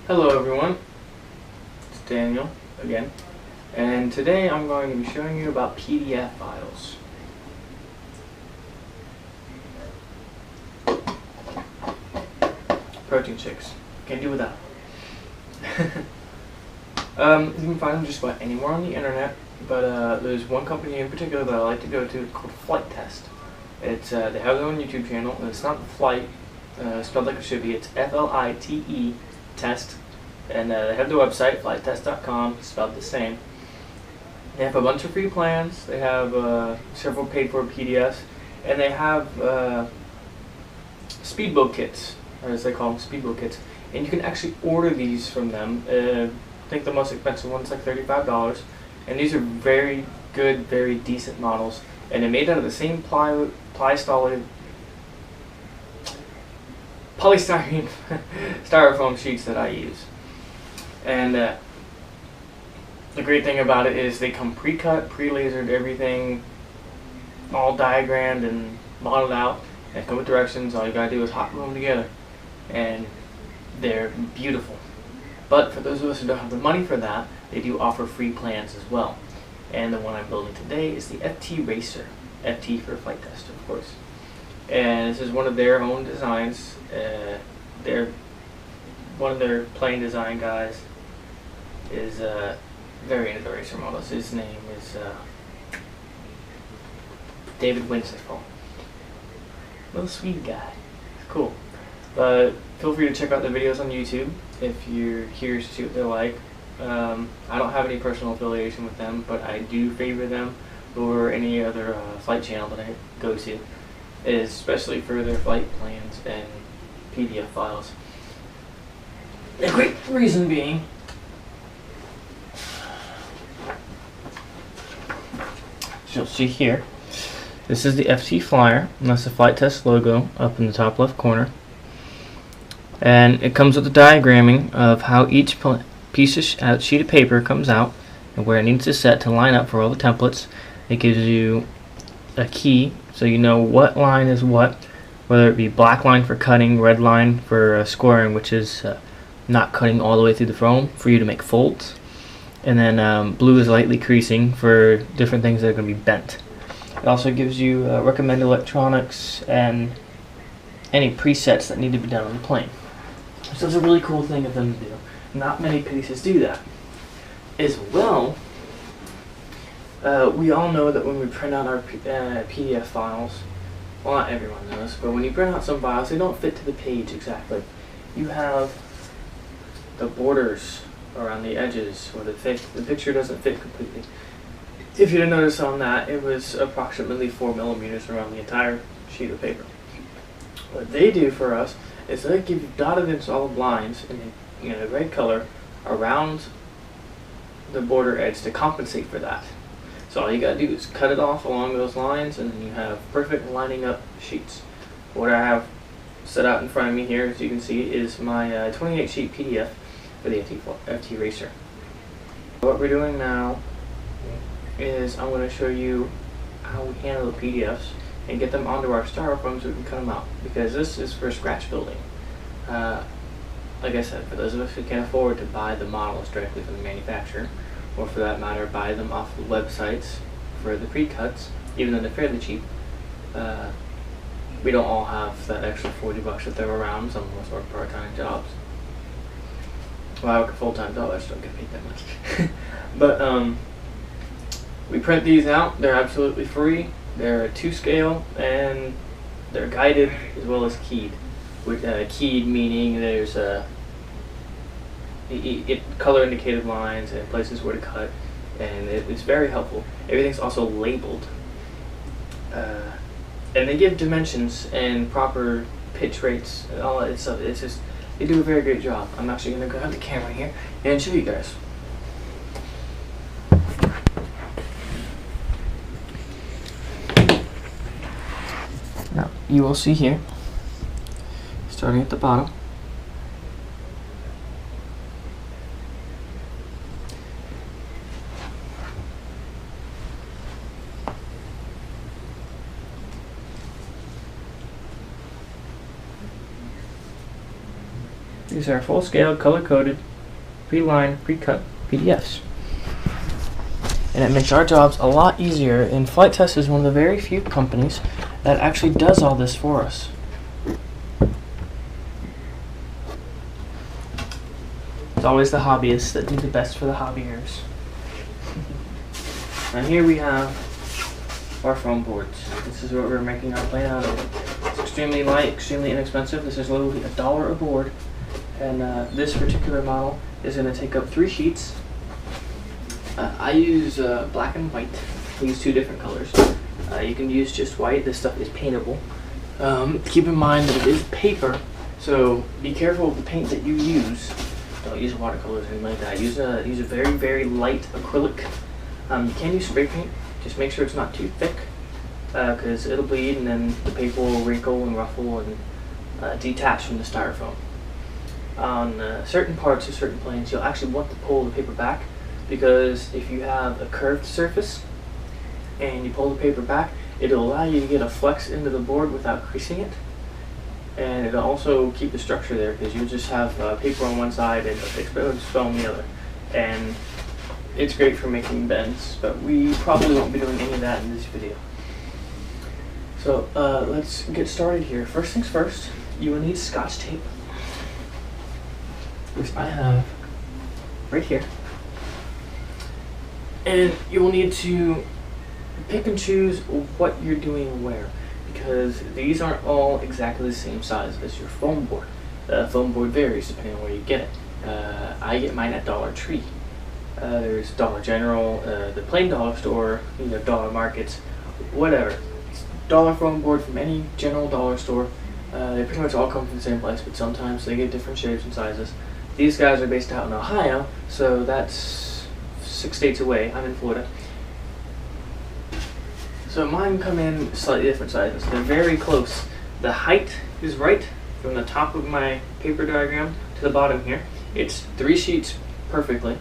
Hello everyone, it's Daniel again, and today I'm going to be showing you about PDF files. Protein shakes, can't do without. You can find them just about anywhere on the internet, but there's one company in particular that I like to go to called Flight Test. It's they have their own YouTube channel, and it's not Flight spelled like it should be. It's F-L-I-T-E Test. And they have their website, flighttest.com, spelled the same. They have a bunch of free plans. They have several paid-for PDFs, and they have speedboat kits, or as they call them, speedboat kits. And you can actually order these from them. I think the most expensive one's like $35, and these are very good, very decent models. And they're made out of the same polystyrene styrofoam sheets that I use. And the great thing about it is they come pre-cut, pre-lasered, everything all diagrammed and modeled out, and come with directions. All you gotta do is hot glue them together, and they're beautiful. But for those of us who don't have the money for that, they do offer free plans as well. And the one I'm building today is the FT Racer. FT for Flight Test, of course. And this is one of their own designs. They're one of their plane design guys is very into the racer models. His name is David Winslow. Little sweet guy. It's cool. But feel free to check out the videos on YouTube if you're curious to see what they're like. I don't have any personal affiliation with them, but I do favor them over any other flight channel that I go to, especially for their flight plans and PDF files. The great reason being, you'll see here, this is the FT Flyer, and that's the Flight Test logo up in the top left corner. And it comes with the diagramming of how each piece of sheet of paper comes out and where it needs to set to line up for all the templates. It gives you a key so you know what line is what, whether it be black line for cutting, red line for squaring, which is not cutting all the way through the foam for you to make folds. And then blue is lightly creasing for different things that are going to be bent. It also gives you recommended electronics and any presets that need to be done on the plane. So it's a really cool thing of them to do. Not many pieces do that. As well, we all know that when we print out our PDF files, well, not everyone knows, but when you print out some files, they don't fit to the page exactly. You have the borders around the edges, where the picture doesn't fit completely. If you didn't notice on that, it was approximately 4 millimeters around the entire sheet of paper. What they do for us is they give you dotted in solid lines in a red color around the border edge to compensate for that. So all you gotta do is cut it off along those lines, and then you have perfect lining up sheets. What I have set out in front of me here, as you can see, is my 28 sheet PDF for the FT Racer. What we're doing now is I'm going to show you how we handle the PDFs and get them onto our styrofoam so we can cut them out, because this is for scratch building. Like I said, for those of us who can't afford to buy the models directly from the manufacturer, or for that matter buy them off the websites for the pre-cuts, even though they're fairly cheap, we don't all have that extra $40 to throw around. Some of us work part-time jobs. Well, I work a full-time job, I just don't get paid that much. But we print these out. They're absolutely free. They're 2-scale, and they're guided as well as keyed. With keyed meaning there's color indicated lines and places where to cut, and it's very helpful. Everything's also labeled, and they give dimensions and proper pitch rates and all that stuff. It's just, they do a very great job. I'm actually going to grab the camera here and show you guys. Now, you will see here, starting at the bottom, These are full-scale, color-coded, pre-lined, pre-cut PDFs. And it makes our jobs a lot easier, and Flight Test is one of the very few companies that actually does all this for us. It's always the hobbyists that do the best for the hobbyers. And here we have our foam boards. This is what we're making our plane out of. It's extremely light, extremely inexpensive. This is literally $1 a board. And this particular model is going to take up 3 sheets. I use black and white. I use 2 different colors. You can use just white. This stuff is paintable. Keep in mind that it is paper, so be careful of the paint that you use. Don't use watercolors or anything like that. Use a very, very light acrylic. You can use spray paint. Just make sure it's not too thick, because it'll bleed and then the paper will wrinkle and ruffle and detach from the styrofoam. On certain parts of certain planes, you'll actually want to pull the paper back, because if you have a curved surface and you pull the paper back, it'll allow you to get a flex into the board without creasing it, and it'll also keep the structure there, because you'll just have paper on one side and exposed foam on the other. And it's great for making bends, but we probably won't be doing any of that in this video. So let's get started here. First things first, you will need Scotch tape, which I have right here. And you will need to pick and choose what you're doing where, because these aren't all exactly the same size as your foam board. The foam board varies depending on where you get it. I get mine at Dollar Tree. There's Dollar General, the plain dollar store, dollar markets, whatever. Dollar foam board from any general dollar store. They pretty much all come from the same place, but sometimes they get different shapes and sizes. These guys are based out in Ohio, so that's 6 states away. I'm in Florida. So mine come in slightly different sizes. They're very close. The height is right from the top of my paper diagram to the bottom here. It's 3 sheets perfectly.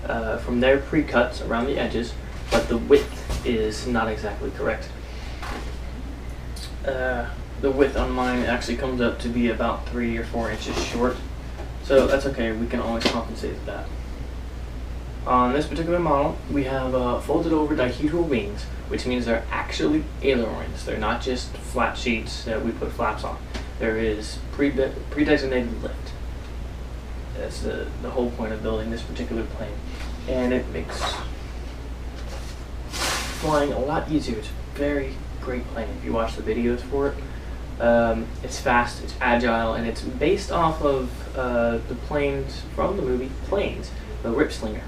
From their pre-cuts around the edges, but the width is not exactly correct. The width on mine actually comes up to be about 3 or 4 inches short, so that's okay, we can always compensate that. On this particular model, we have folded over dihedral wings, which means they're actually ailerons. They're not just flat sheets that we put flaps on. There is pre-designated lift. That's the whole point of building this particular plane. And it makes flying a lot easier. It's a very great plane if you watch the videos for it. It's fast, it's agile, and it's based off of the planes from the movie Planes, the Rip Slinger.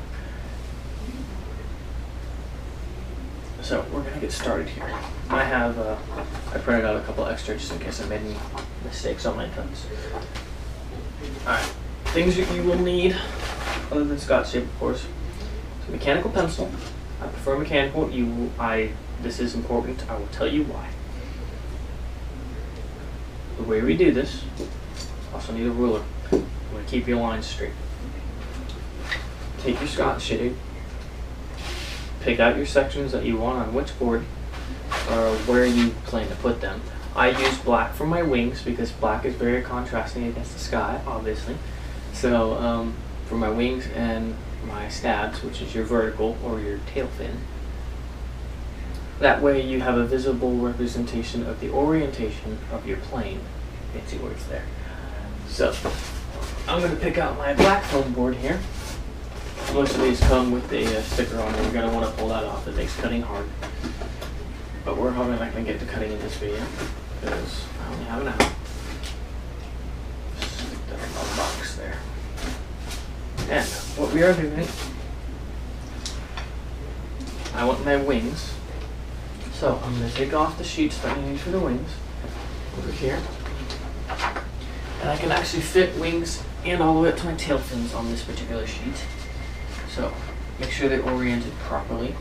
So we're going to get started here. I printed out a couple extra just in case I made any mistakes on my cuts. Alright. Things that you will need, other than Scotch tape, of course. So mechanical pencil. I prefer mechanical. This is important. I will tell you why. The way we do this, also need a ruler. I'm going to keep your lines straight. Take your Scotch tape. Pick out your sections that you want on which board, or where you plan to put them. I use black for my wings because black is very contrasting against the sky, obviously. So for my wings and my stabs, which is your vertical or your tail fin, that way you have a visible representation of the orientation of your plane. Fancy words there. So I'm going to pick out my black foam board here. Most of these come with a sticker on it. You're going to want to pull that off. It makes cutting hard. But we're probably not going to get to cutting in this video because I only have an hour. Stick that in the box there. And what we are doing, I want my wings. So I'm going to take off the sheets that I need for the wings over here. And I can actually fit wings and all the way up to my tail fins on this particular sheet. So make sure they're oriented properly.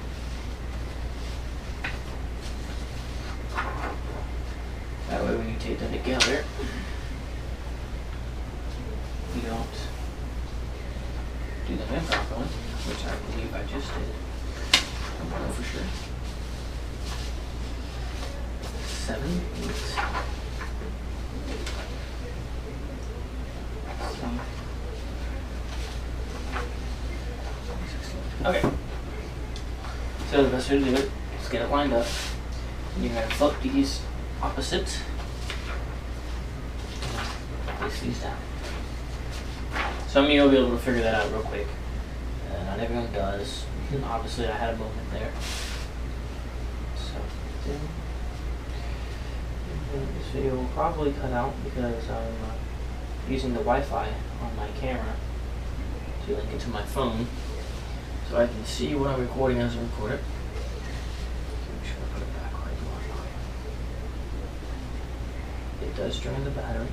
That way when you tape them together, you don't do them improperly, which I believe I just did. I don't know for sure. 7, 8, 9, So the best way to do it is get it lined up. You're going to flip these opposites. Place these down. Some of you will be able to figure that out real quick. Not everyone does. Obviously, I had a moment there. So, this video will probably cut out because I'm using the Wi-Fi on my camera to link it to my phone, so I can see what I'm recording as I record it. Make sure I put it back where I want it. It does drain the battery.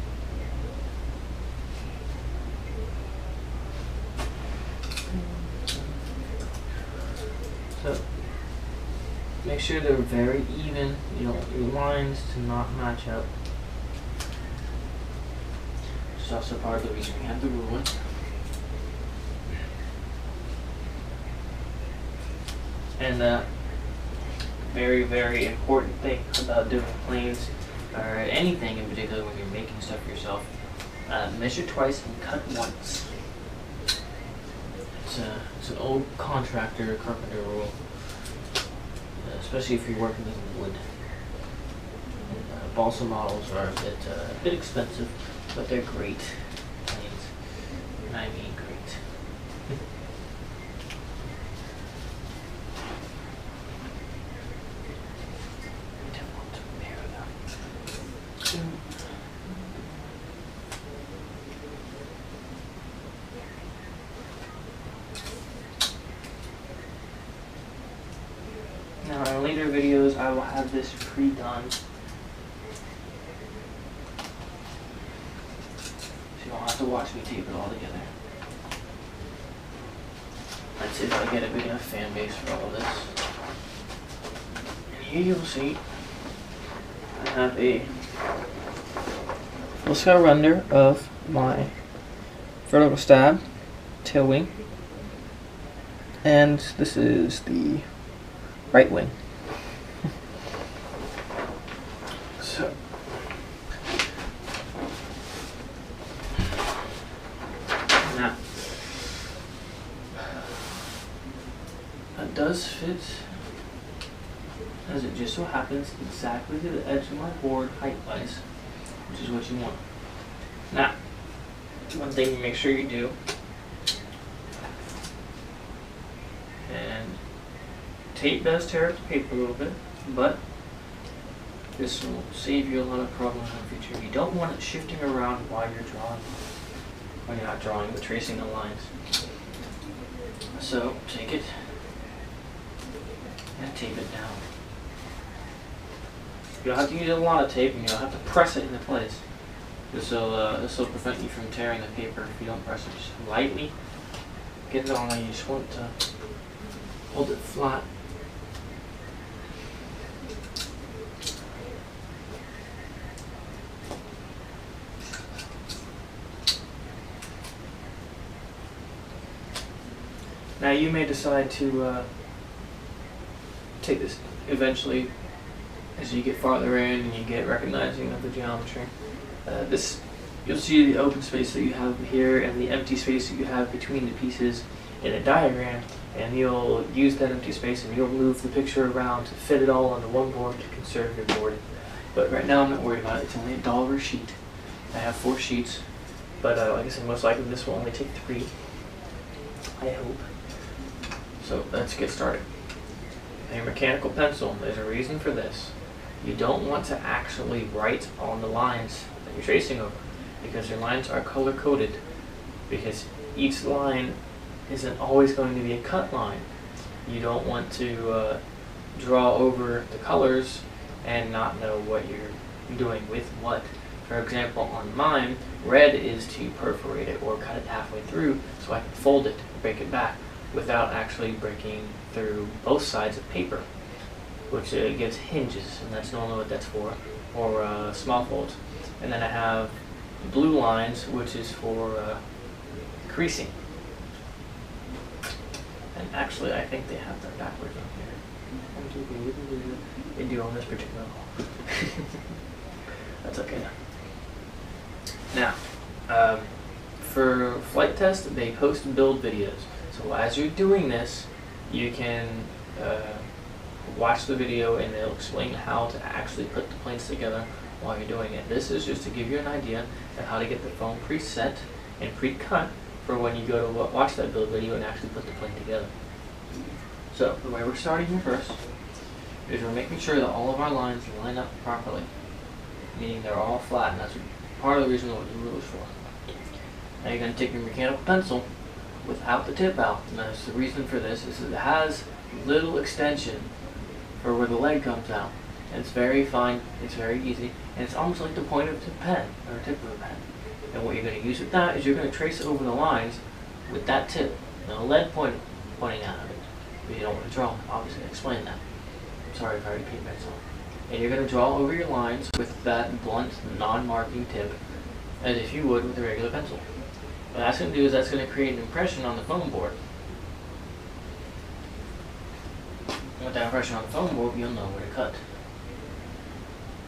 So make sure they're very even. You don't want your lines to not match up. Which is also part of the reason we have the ruler. And very, very important thing about doing planes, or anything in particular when you're making stuff for yourself, measure twice and cut once. It's an old contractor, carpenter rule, especially if you're working with wood. And, balsa models are a bit expensive, but they're great planes, and I mean great. Now in later videos I will have this pre-done, so you don't have to watch me tape it all together. Let's see if I get a big enough fan base for all of this. And here you'll see I have a full-scale render of my vertical stab tail wing, and this is the right wing. So now that does fit, as it just so happens, exactly to the edge of my board height-wise, which is what you want. Now, one thing to make sure you do, and tape does tear up the paper a little bit, but this will save you a lot of problems in the future. You don't want it shifting around while you're drawing, when you're not drawing, but tracing the lines. So take it and tape it down. You don't have to use a lot of tape, and you don't have to press it into place. This will prevent you from tearing the paper if you don't press it. Just lightly get it on there. You just want to hold it flat. Now you may decide to take this eventually as you get farther in and you get recognizing of the geometry. You'll see the open space that you have here and the empty space that you have between the pieces in a diagram, and you'll use that empty space and you'll move the picture around to fit it all onto one board to conserve your board. But right now I'm not worried about it. It's only $1 a sheet. I have 4 sheets, but like I said, most likely this will only take 3. I hope. So let's get started. Now, your mechanical pencil, there's a reason for this. You don't want to actually write on the lines that you're tracing over, because your lines are color coded, because each line isn't always going to be a cut line. You don't want to draw over the colors and not know what you're doing with what. For example, on mine, red is to perforate it or cut it halfway through so I can fold it, break it back, without actually breaking through both sides of paper, which gives hinges, and that's normally what that's for, or small folds. And then I have blue lines, which is for creasing. And actually, I think they have them backwards on here. They do on this particular one. That's okay. Now, for flight test, they post and build videos. So as you're doing this, you can watch the video and it'll explain how to actually put the planes together while you're doing it. This is just to give you an idea of how to get the phone preset and pre-cut for when you go to watch that build video and actually put the plane together. So the way we're starting here first is we're making sure that all of our lines line up properly, meaning they're all flat, and that's part of the reason what the ruler is for. Now you're going to take your mechanical pencil without the tip out, and that's the reason for this is that it has little extension for where the leg comes out. And it's very fine, it's very easy, and it's almost like the point of the pen, or tip of a pen. And what you're going to use with that is you're going to trace over the lines with that tip, and a lead pointing out of it. But you don't want to draw, obviously, I explained that. Sorry if I repeat myself. And you're going to draw over your lines with that blunt, non-marking tip, as if you would with a regular pencil. What that's going to do is that's going to create an impression on the foam board. And with that impression on the foam board, you'll know where to cut.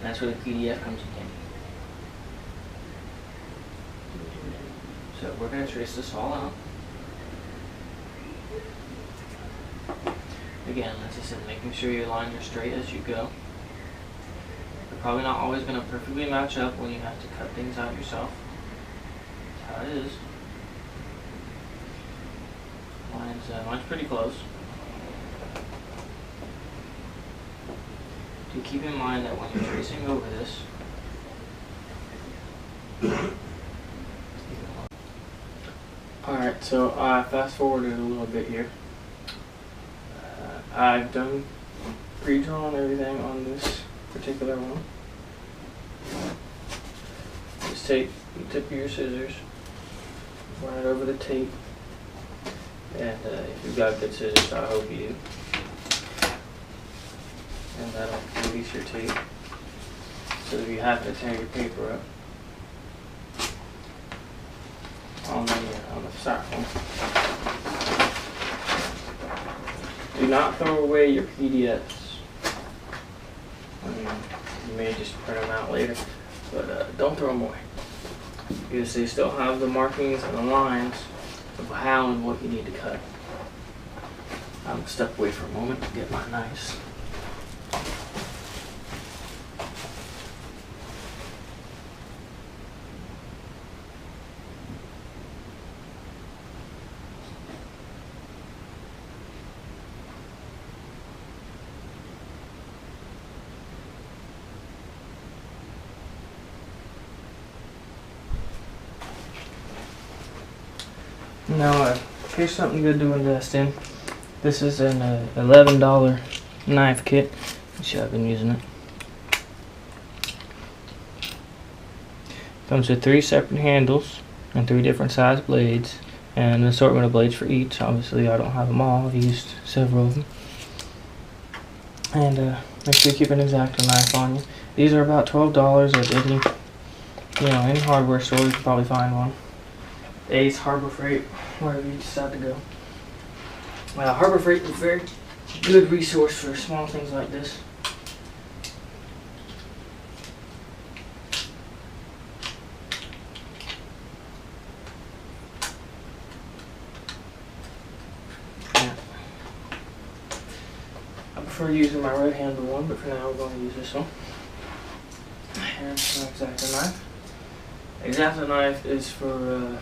And that's where the PDF comes in handy. So we're going to trace this all out. Again, as I said, making sure your lines are straight as you go. They're probably not always going to perfectly match up when you have to cut things out yourself. That's how it is. Mine's pretty close. Do keep in mind that when you're tracing over this, alright, so I fast forwarded a little bit here. I've done pre-drawn everything on this particular one. Just take the tip of your scissors, run it over the tape, and if you've got good scissors, I hope you do. And that'll release your tape. So if you happen to tear your paper up on the styrofoam, do not throw away your PDFs. I mean, you may just print them out later, but don't throw them away, because they still have the markings and the lines of how and what you need to cut. I'm going to step away for a moment to get my knives. Now, here's something good to invest in. This is an $11 knife kit, which I've been using it. Comes with 3 separate handles and 3 different size blades, and an assortment of blades for each. Obviously, I don't have them all. I've used several of them. And make sure you keep an X-Acto knife on you. These are about $12 at any hardware store. You can probably find one. Ace, Harbor Freight, wherever you decide to go. Harbor Freight is a very good resource for small things like this. Yeah. I prefer using my right-handed one, but for now we're going to use this one. Here's my X-Acto knife. X-Acto knife is for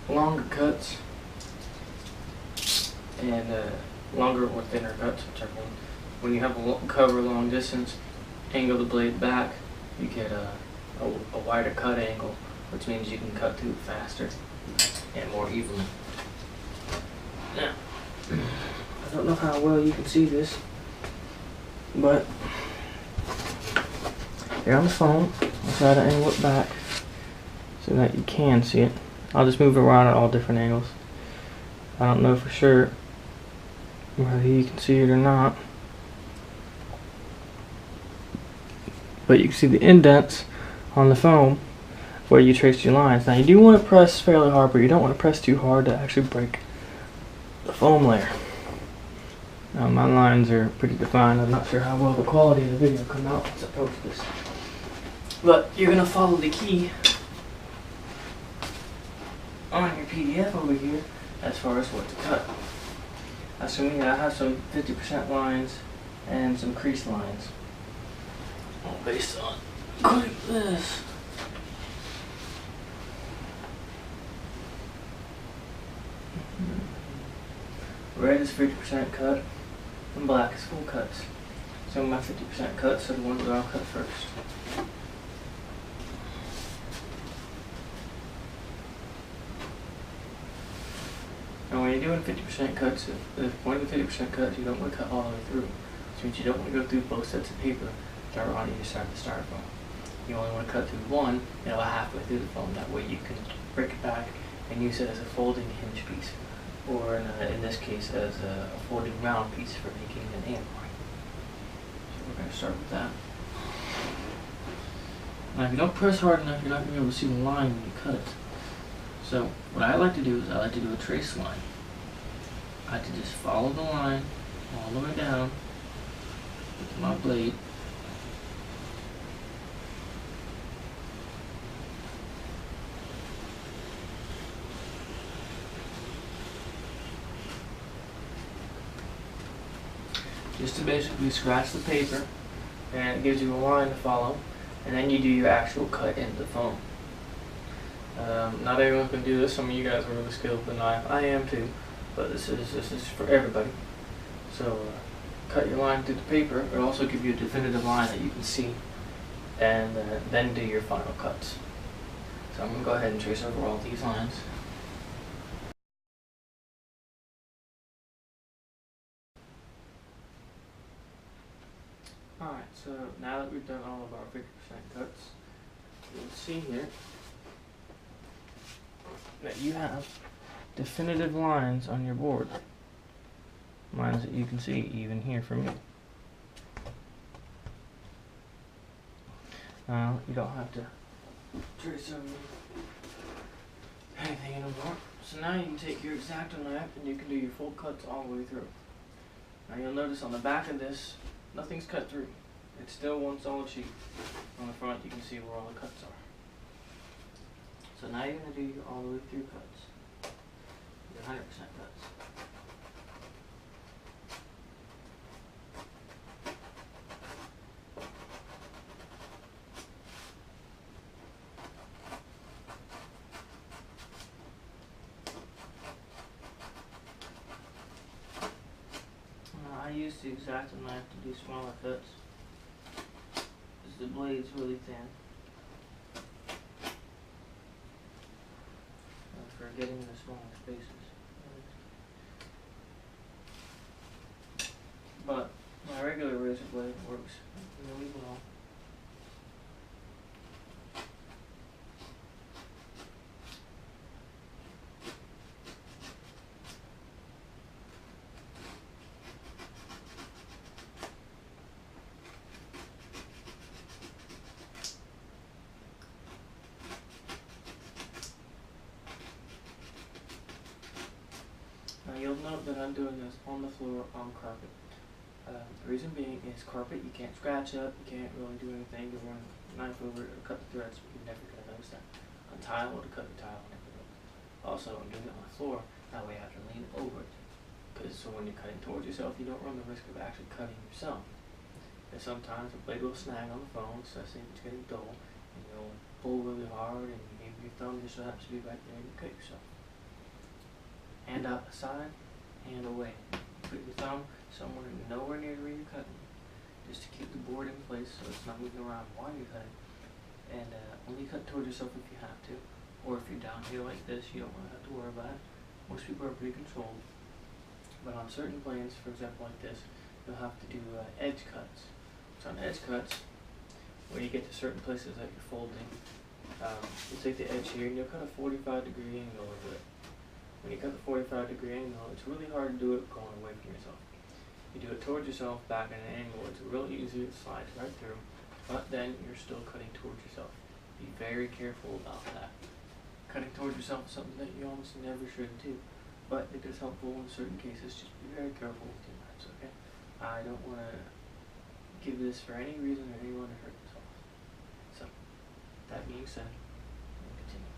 longer cuts and longer or thinner cuts, whichever one. When you have a cover long distance, angle the blade back, you get a wider cut angle, which means you can cut through faster and more evenly. Now, I don't know how well you can see this, but here on the phone, I'll try to angle it back so that you can see it. I'll just move it around at all different angles. I don't know for sure whether you can see it or not, but you can see the indents on the foam where you trace your lines. Now you do want to press fairly hard, but you don't want to press too hard to actually break the foam layer. Now my lines are pretty defined. I'm not sure how well the quality of the video will come out once I post this, but you're going to follow the key on your PDF over here as far as what to cut. assuming I have some 50% lines and some crease lines. All based on cutting this. Red is 50% cut, and black is full cuts. So my 50% cuts are the ones that I'll cut first. Now when you're doing 50% cuts, if one of the 50% cuts you don't want to cut all the way through, which means you don't want to go through both sets of paper that are on either side of the styrofoam. You only want to cut through one and about halfway through the foam. That way you can break it back and use it as a folding hinge piece, or in this case as a folding round piece for making an anvil. So we're going to start with that. Now if you don't press hard enough, you're not going to be able to see the line when you cut it. So what I like to do is I like to do a trace line. I like to just follow the line all the way down with my blade. Just to basically scratch the paper, and it gives you a line to follow, and then you do your actual cut into the foam. Not everyone can do this. Some of you guys are really skilled with the knife. I am too, but this is for everybody. So cut your line through the paper. It'll also give you a definitive line that you can see, and then do your final cuts. So I'm going to go ahead and trace over all these lines. Alright, so now that we've done all of our 50% cuts, you'll see here that you have definitive lines on your board. Lines that you can see even here for me. Now, you don't have to trace over anything anymore. So now you can take your X-Acto knife and you can do your full cuts all the way through. Now you'll notice on the back of this, nothing's cut through. It's still one solid sheet. On the front you can see where all the cuts are. So now you're going to do your all the way through cuts. Your 100% cuts. I use the X-Acto knife to do smaller cuts because the blade's really thin. For getting the smaller spaces. But my regular razor blade works really well. Now you'll note that I'm doing this on the floor on carpet. The reason being is carpet you can't scratch up, you can't really do anything to run a knife over it or cut the threads, you're never going to notice that. On tile or to cut the tile, never notice. Also, I'm doing it on the floor, that way I have to lean over it. So when you're cutting towards yourself, you don't run the risk of actually cutting yourself. And sometimes the blade will snag on the phone, especially if it's getting dull, and you'll pull really hard and maybe your thumb just happens to be right there and you cut yourself. Hand out the side, hand away. Put your thumb somewhere nowhere near where you're cutting, just to keep the board in place so it's not moving around while you're cutting. And only cut towards yourself if you have to, or if you're down here like this, you don't want to have to worry about it. Most people are pretty controlled, but on certain planes, for example like this, you'll have to do edge cuts. So on edge cuts, when you get to certain places that you're folding, you take the edge here and you'll cut a 45-degree angle over it. When you cut the 45-degree angle, it's really hard to do it going away from yourself. You do it towards yourself, back at an angle, it's real easy, it slides right through, but then you're still cutting towards yourself. Be very careful about that. Cutting towards yourself is something that you almost never should do, but it is helpful in certain cases. Just be very careful with your knives, okay? I don't want to give this for any reason or anyone to hurt themselves. So, that being said, we'll continue.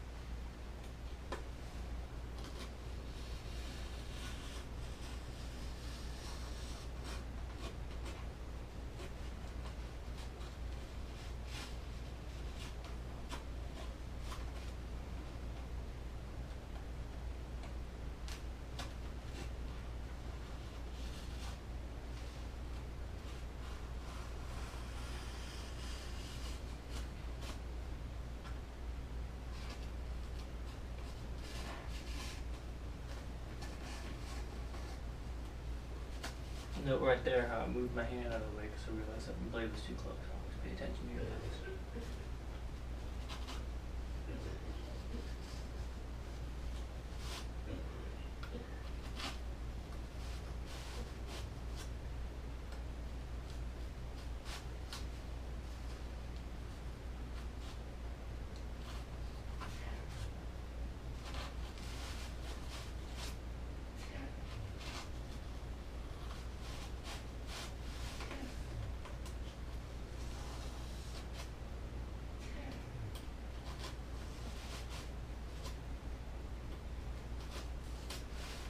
Note right there how I moved my hand out of the way because I realized that my blade was too close. Always pay attention to your hands.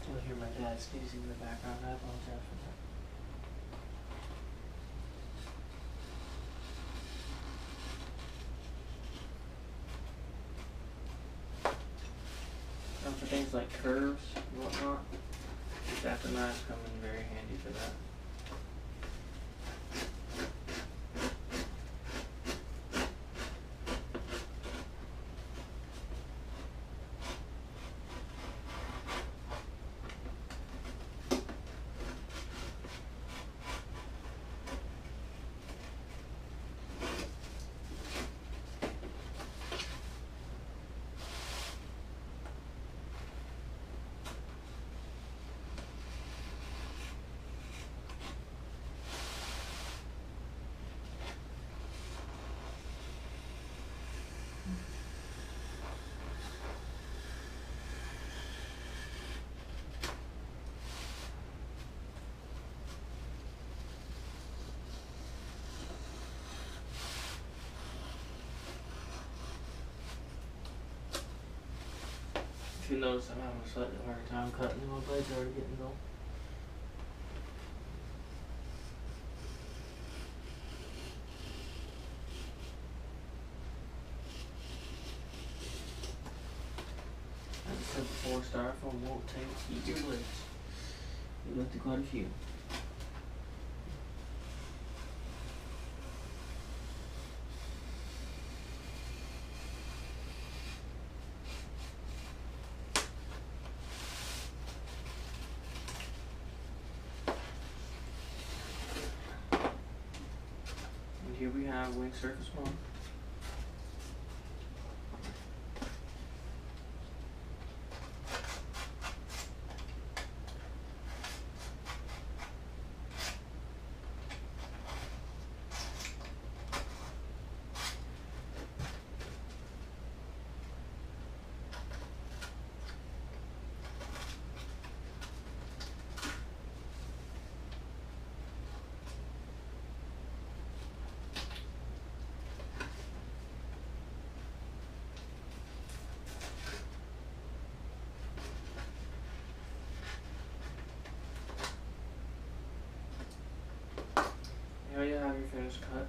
You'll hear my dad sneezing in the background. I apologize for that. And for things like curves and whatnot, X-Acto knives come in very handy for that. If you notice, I'm having a slightly harder time cutting and my blades are already getting dull. As I said before, styrofoam won't heat your blades. We've looked at quite a few. Here we have wing surface 1. Here you have your finished cut.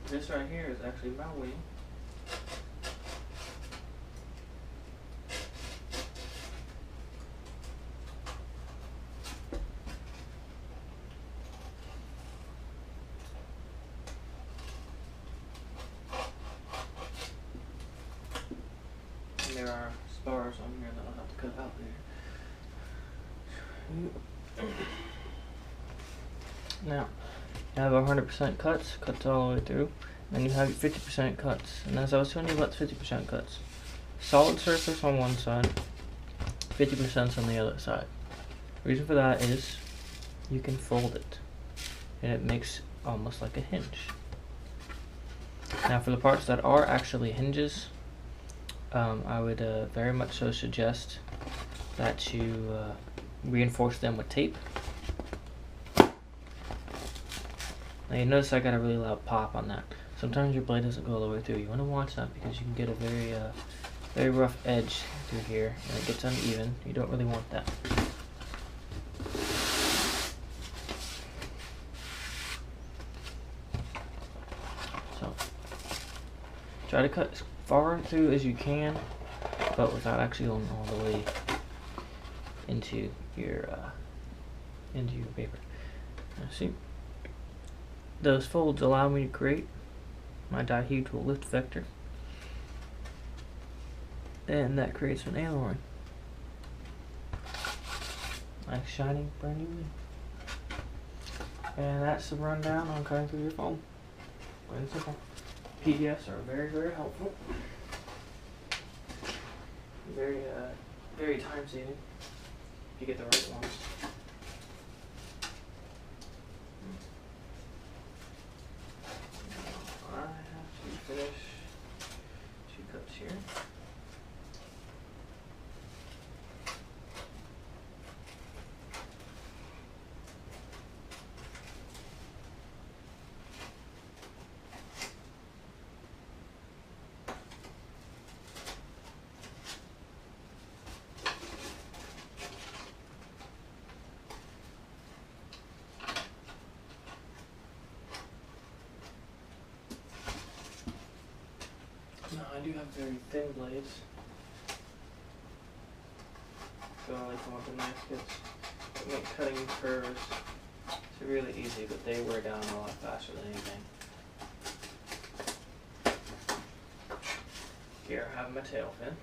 This right here is actually my wing. And there are spars on here that I'll have to cut out later. Now, you have 100% cuts all the way through, and you have 50% cuts. And as I was telling you about the 50% cuts, solid surface on one side, 50% on the other side. The reason for that is you can fold it, and it makes almost like a hinge. Now, for the parts that are actually hinges, I would very much so suggest that you reinforce them with tape. Now you notice I got a really loud pop on that. Sometimes your blade doesn't go all the way through. You want to watch that because you can get a very rough edge through here and it gets uneven. You don't really want that. So try to cut as far through as you can, but without actually going all the way into your paper. Now see, those folds allow me to create my dihedral lift vector, and that creates an aileron. Nice shining brand new. And that's the rundown on cutting through your phone. Plain and simple. PDFs are very, very helpful. Very, very time saving if you get the right ones. I have to finish 2 cups here. No, I do have very thin blades. So I like them with the knife kits. They make cutting curves. It's really easy, but they wear down a lot faster than anything. Here I have my tail fin.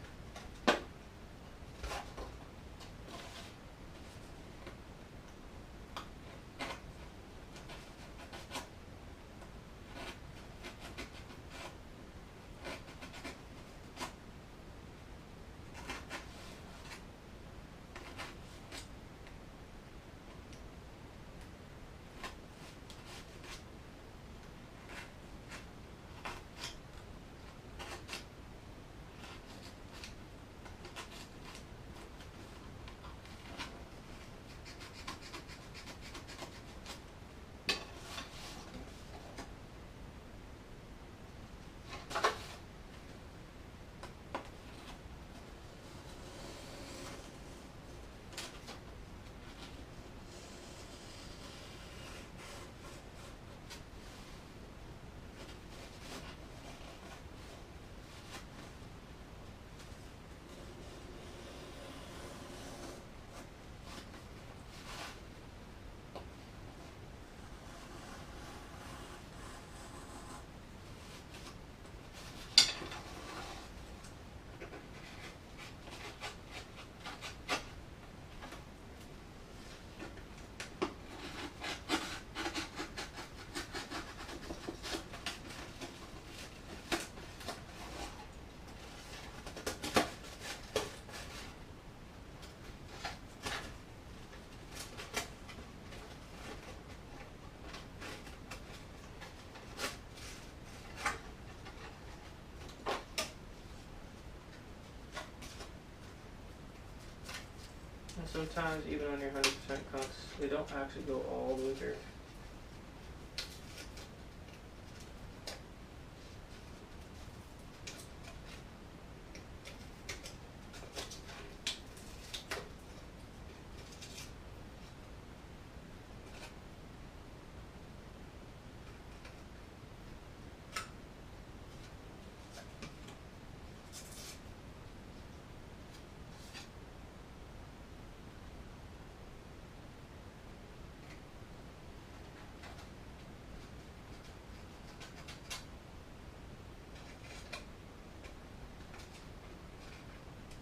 And sometimes even on your 100% cuts, they don't actually go all the way through.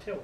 Tail.